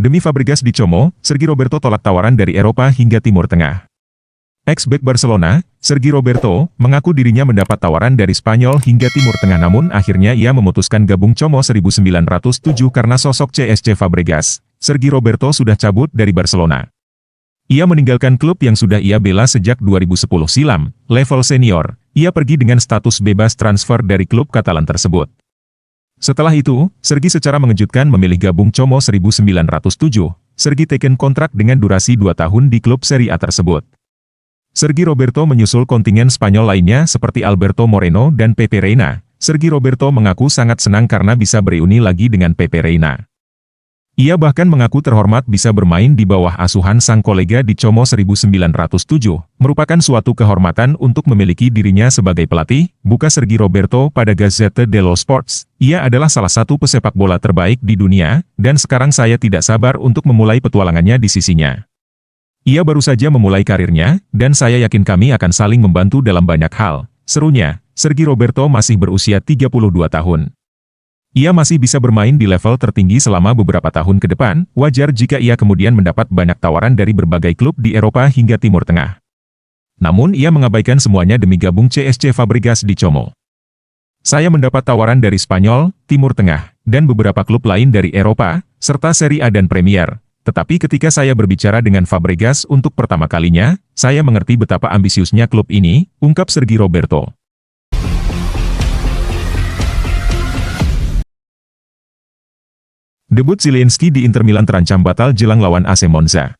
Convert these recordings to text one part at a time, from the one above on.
Demi Fabregas di Como, Sergi Roberto tolak tawaran dari Eropa hingga Timur Tengah. Ex-bek Barcelona, Sergi Roberto, mengaku dirinya mendapat tawaran dari Spanyol hingga Timur Tengah namun akhirnya ia memutuskan gabung Como 1907 karena sosok CSC Fabregas. Sergi Roberto sudah cabut dari Barcelona. Ia meninggalkan klub yang sudah ia bela sejak 2010 silam, level senior. Ia pergi dengan status bebas transfer dari klub Katalan tersebut. Setelah itu, Sergi secara mengejutkan memilih gabung Como 1907. Sergi teken kontrak dengan durasi 2 tahun di klub Serie A tersebut. Sergi Roberto menyusul kontingen Spanyol lainnya seperti Alberto Moreno dan Pepe Reina. Sergi Roberto mengaku sangat senang karena bisa bereuni lagi dengan Pepe Reina. Ia bahkan mengaku terhormat bisa bermain di bawah asuhan sang kolega di Como 1907, merupakan suatu kehormatan untuk memiliki dirinya sebagai pelatih, buka Sergi Roberto pada Gazzetta dello Sport. Ia adalah salah satu pesepak bola terbaik di dunia, dan sekarang saya tidak sabar untuk memulai petualangannya di sisinya. Ia baru saja memulai karirnya, dan saya yakin kami akan saling membantu dalam banyak hal, serunya. Sergi Roberto masih berusia 32 tahun. Ia masih bisa bermain di level tertinggi selama beberapa tahun ke depan, wajar jika ia kemudian mendapat banyak tawaran dari berbagai klub di Eropa hingga Timur Tengah. Namun ia mengabaikan semuanya demi gabung CSC Fabregas di Como. Saya mendapat tawaran dari Spanyol, Timur Tengah, dan beberapa klub lain dari Eropa, serta Serie A dan Premier. Tetapi ketika saya berbicara dengan Fabregas untuk pertama kalinya, saya mengerti betapa ambisiusnya klub ini, ungkap Sergi Roberto. Debut Zielinski di Inter Milan terancam batal jelang lawan AC Monza.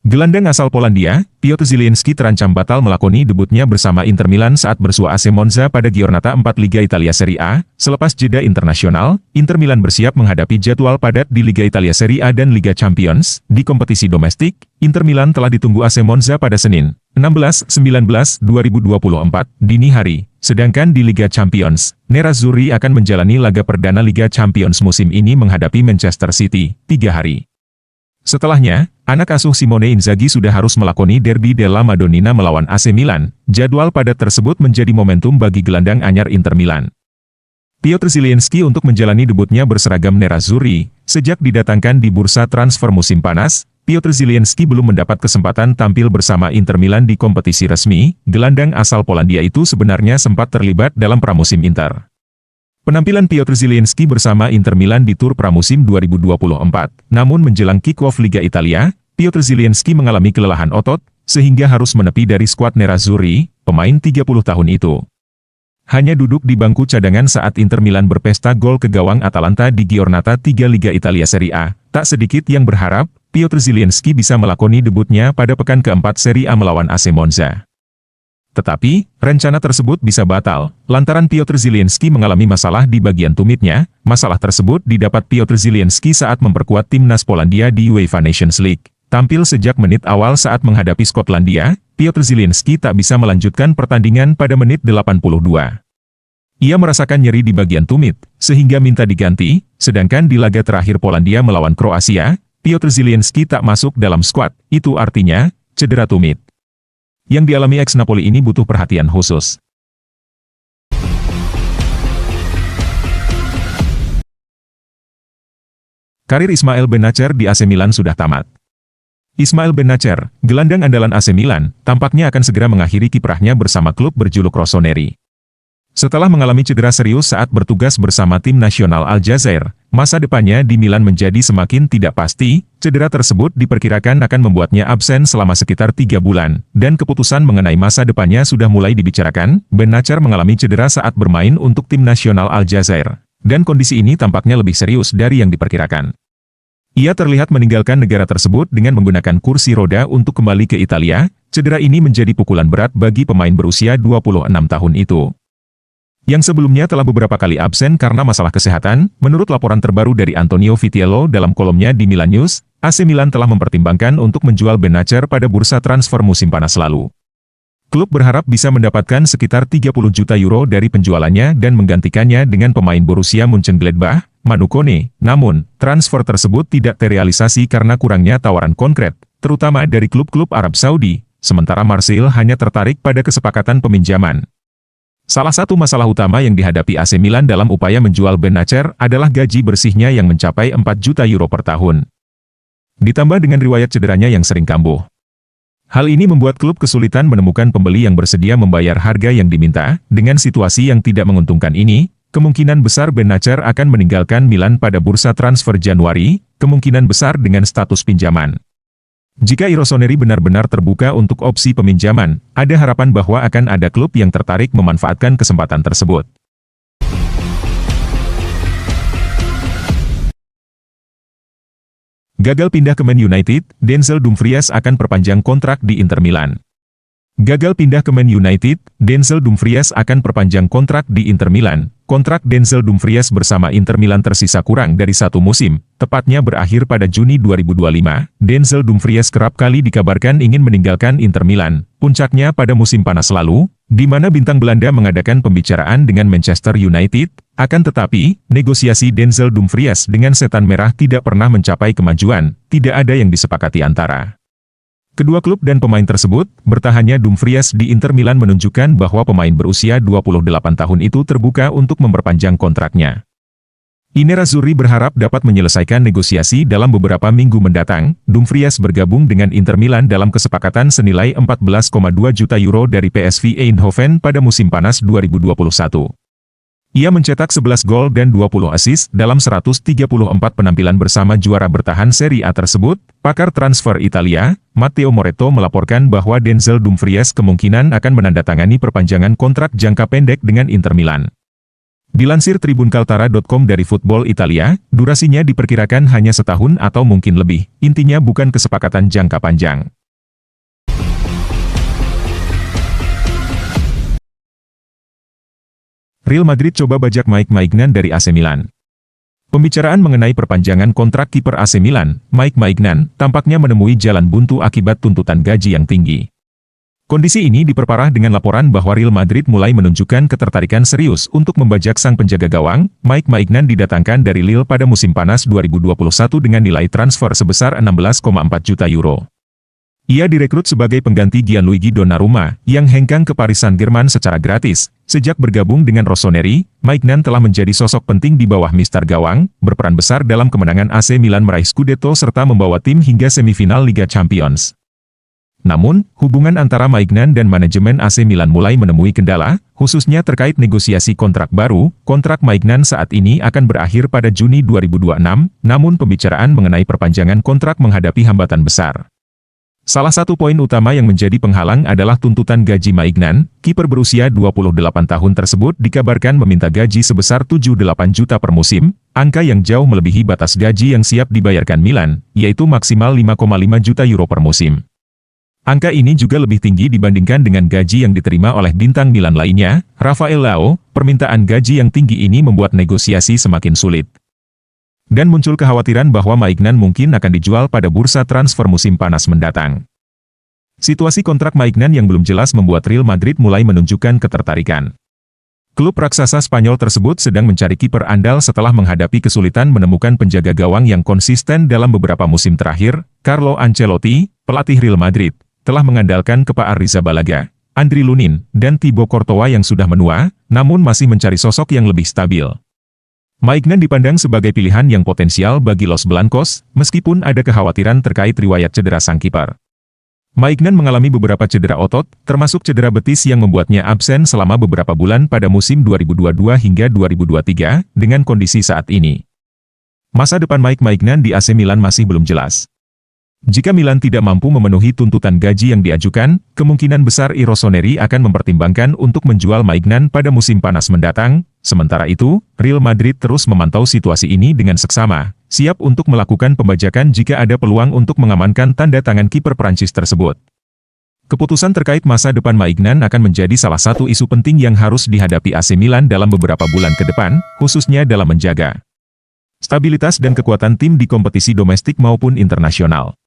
Gelandang asal Polandia, Piotr Zielinski terancam batal melakoni debutnya bersama Inter Milan saat bersua AC Monza pada Giornata 4 Liga Italia Serie A. Selepas jeda internasional, Inter Milan bersiap menghadapi jadwal padat di Liga Italia Serie A dan Liga Champions. Di kompetisi domestik, Inter Milan telah ditunggu AC Monza pada Senin, 16/19/2024, dini hari. Sedangkan di Liga Champions, Nerazzurri akan menjalani laga perdana Liga Champions musim ini menghadapi Manchester City, 3 hari. Setelahnya, anak asuh Simone Inzaghi sudah harus melakoni Derby della Madonnina melawan AC Milan. Jadwal padat tersebut menjadi momentum bagi gelandang anyar Inter Milan. Piotr Zielinski untuk menjalani debutnya berseragam Nerazzurri. Sejak didatangkan di bursa transfer musim panas, Piotr Zielinski belum mendapat kesempatan tampil bersama Inter Milan di kompetisi resmi. Gelandang asal Polandia itu sebenarnya sempat terlibat dalam pramusim Inter. Penampilan Piotr Zielinski bersama Inter Milan di tur pramusim 2024. Namun menjelang kick-off Liga Italia, Piotr Zielinski mengalami kelelahan otot, sehingga harus menepi dari skuad Nerazzurri, pemain 30 tahun itu. Hanya duduk di bangku cadangan saat Inter Milan berpesta gol ke gawang Atalanta di Giornata 3 Liga Italia Serie A. Tak sedikit yang berharap, Piotr Zielinski bisa melakoni debutnya pada pekan keempat Serie A melawan AC Monza. Tetapi, rencana tersebut bisa batal, lantaran Piotr Zielinski mengalami masalah di bagian tumitnya. Masalah tersebut didapat Piotr Zielinski saat memperkuat timnas Polandia di UEFA Nations League. Tampil sejak menit awal saat menghadapi Skotlandia, Piotr Zielinski tak bisa melanjutkan pertandingan pada menit 82. Ia merasakan nyeri di bagian tumit, sehingga minta diganti, sedangkan di laga terakhir Polandia melawan Kroasia, Piotr Zielinski tak masuk dalam skuad, itu artinya, cedera tumit. Yang dialami ex-Napoli ini butuh perhatian khusus. Karir Ismail Benacer di AC Milan sudah tamat. Ismail Benacer, gelandang andalan AC Milan, tampaknya akan segera mengakhiri kiprahnya bersama klub berjuluk Rossoneri. Setelah mengalami cedera serius saat bertugas bersama tim nasional Aljazair, masa depannya di Milan menjadi semakin tidak pasti. Cedera tersebut diperkirakan akan membuatnya absen selama sekitar 3 bulan, dan keputusan mengenai masa depannya sudah mulai dibicarakan. Benacer mengalami cedera saat bermain untuk tim nasional Aljazair, dan kondisi ini tampaknya lebih serius dari yang diperkirakan. Ia terlihat meninggalkan negara tersebut dengan menggunakan kursi roda untuk kembali ke Italia. Cedera ini menjadi pukulan berat bagi pemain berusia 26 tahun itu, yang sebelumnya telah beberapa kali absen karena masalah kesehatan. Menurut laporan terbaru dari Antonio Vitiello dalam kolomnya di Milan News, AC Milan telah mempertimbangkan untuk menjual Benacer pada bursa transfer musim panas lalu. Klub berharap bisa mendapatkan sekitar 30 juta euro dari penjualannya dan menggantikannya dengan pemain Borussia Mönchengladbach, Manu Kone. Namun, transfer tersebut tidak terrealisasi karena kurangnya tawaran konkret, terutama dari klub-klub Arab Saudi, sementara Marseille hanya tertarik pada kesepakatan peminjaman. Salah satu masalah utama yang dihadapi AC Milan dalam upaya menjual Benacer adalah gaji bersihnya yang mencapai 4 juta euro per tahun. Ditambah dengan riwayat cederanya yang sering kambuh. Hal ini membuat klub kesulitan menemukan pembeli yang bersedia membayar harga yang diminta. Dengan situasi yang tidak menguntungkan ini, kemungkinan besar Benacer akan meninggalkan Milan pada bursa transfer Januari, kemungkinan besar dengan status pinjaman. Jika Rossoneri benar-benar terbuka untuk opsi peminjaman, ada harapan bahwa akan ada klub yang tertarik memanfaatkan kesempatan tersebut. Gagal pindah ke Man United, Denzel Dumfries akan perpanjang kontrak di Inter Milan. Gagal pindah ke Man United, Denzel Dumfries akan perpanjang kontrak di Inter Milan. Kontrak Denzel Dumfries bersama Inter Milan tersisa kurang dari 1 musim, tepatnya berakhir pada Juni 2025. Denzel Dumfries kerap kali dikabarkan ingin meninggalkan Inter Milan, puncaknya pada musim panas lalu, di mana bintang Belanda mengadakan pembicaraan dengan Manchester United. Akan tetapi, negosiasi Denzel Dumfries dengan Setan Merah tidak pernah mencapai kemajuan, tidak ada yang disepakati antara kedua klub dan pemain tersebut. Bertahannya Dumfries di Inter Milan menunjukkan bahwa pemain berusia 28 tahun itu terbuka untuk memperpanjang kontraknya. I Nerazzurri berharap dapat menyelesaikan negosiasi dalam beberapa minggu mendatang. Dumfries bergabung dengan Inter Milan dalam kesepakatan senilai 14,2 juta euro dari PSV Eindhoven pada musim panas 2021. Ia mencetak 11 gol dan 20 assist dalam 134 penampilan bersama juara bertahan Serie A tersebut. Pakar transfer Italia, Matteo Moretto melaporkan bahwa Denzel Dumfries kemungkinan akan menandatangani perpanjangan kontrak jangka pendek dengan Inter Milan. Dilansir tribunkaltara.com dari Football Italia, durasinya diperkirakan hanya setahun atau mungkin lebih, intinya bukan kesepakatan jangka panjang. Real Madrid coba bajak Mike Maignan dari AC Milan. Pembicaraan mengenai perpanjangan kontrak kiper AC Milan, Mike Maignan, tampaknya menemui jalan buntu akibat tuntutan gaji yang tinggi. Kondisi ini diperparah dengan laporan bahwa Real Madrid mulai menunjukkan ketertarikan serius untuk membajak sang penjaga gawang. Mike Maignan didatangkan dari Lille pada musim panas 2021 dengan nilai transfer sebesar 16,4 juta euro. Ia direkrut sebagai pengganti Gianluigi Donnarumma, yang hengkang ke Paris Saint-Germain secara gratis. Sejak bergabung dengan Rossoneri, Maignan telah menjadi sosok penting di bawah Mister Gawang, berperan besar dalam kemenangan AC Milan meraih Scudetto serta membawa tim hingga semifinal Liga Champions. Namun, hubungan antara Maignan dan manajemen AC Milan mulai menemui kendala, khususnya terkait negosiasi kontrak baru. Kontrak Maignan saat ini akan berakhir pada Juni 2026, namun pembicaraan mengenai perpanjangan kontrak menghadapi hambatan besar. Salah satu poin utama yang menjadi penghalang adalah tuntutan gaji Maignan. Kiper berusia 28 tahun tersebut dikabarkan meminta gaji sebesar 78 juta per musim, angka yang jauh melebihi batas gaji yang siap dibayarkan Milan, yaitu maksimal 5,5 juta euro per musim. Angka ini juga lebih tinggi dibandingkan dengan gaji yang diterima oleh bintang Milan lainnya, Rafael Leao. Permintaan gaji yang tinggi ini membuat negosiasi semakin sulit. Dan muncul kekhawatiran bahwa Maignan mungkin akan dijual pada bursa transfer musim panas mendatang. Situasi kontrak Maignan yang belum jelas membuat Real Madrid mulai menunjukkan ketertarikan. Klub raksasa Spanyol tersebut sedang mencari kiper andal setelah menghadapi kesulitan menemukan penjaga gawang yang konsisten dalam beberapa musim terakhir. Carlo Ancelotti, pelatih Real Madrid, telah mengandalkan kepada Arrizabalaga, Andriy Lunin, dan Thibaut Courtois yang sudah menua, namun masih mencari sosok yang lebih stabil. Maignan dipandang sebagai pilihan yang potensial bagi Los Blancos, meskipun ada kekhawatiran terkait riwayat cedera sang kiper. Maignan mengalami beberapa cedera otot, termasuk cedera betis yang membuatnya absen selama beberapa bulan pada musim 2022 hingga 2023, dengan kondisi saat ini. Masa depan Mike Maignan di AC Milan masih belum jelas. Jika Milan tidak mampu memenuhi tuntutan gaji yang diajukan, kemungkinan besar Rossoneri akan mempertimbangkan untuk menjual Maignan pada musim panas mendatang. Sementara itu, Real Madrid terus memantau situasi ini dengan seksama, siap untuk melakukan pembajakan jika ada peluang untuk mengamankan tanda tangan kiper Prancis tersebut. Keputusan terkait masa depan Maignan akan menjadi salah satu isu penting yang harus dihadapi AC Milan dalam beberapa bulan ke depan, khususnya dalam menjaga stabilitas dan kekuatan tim di kompetisi domestik maupun internasional.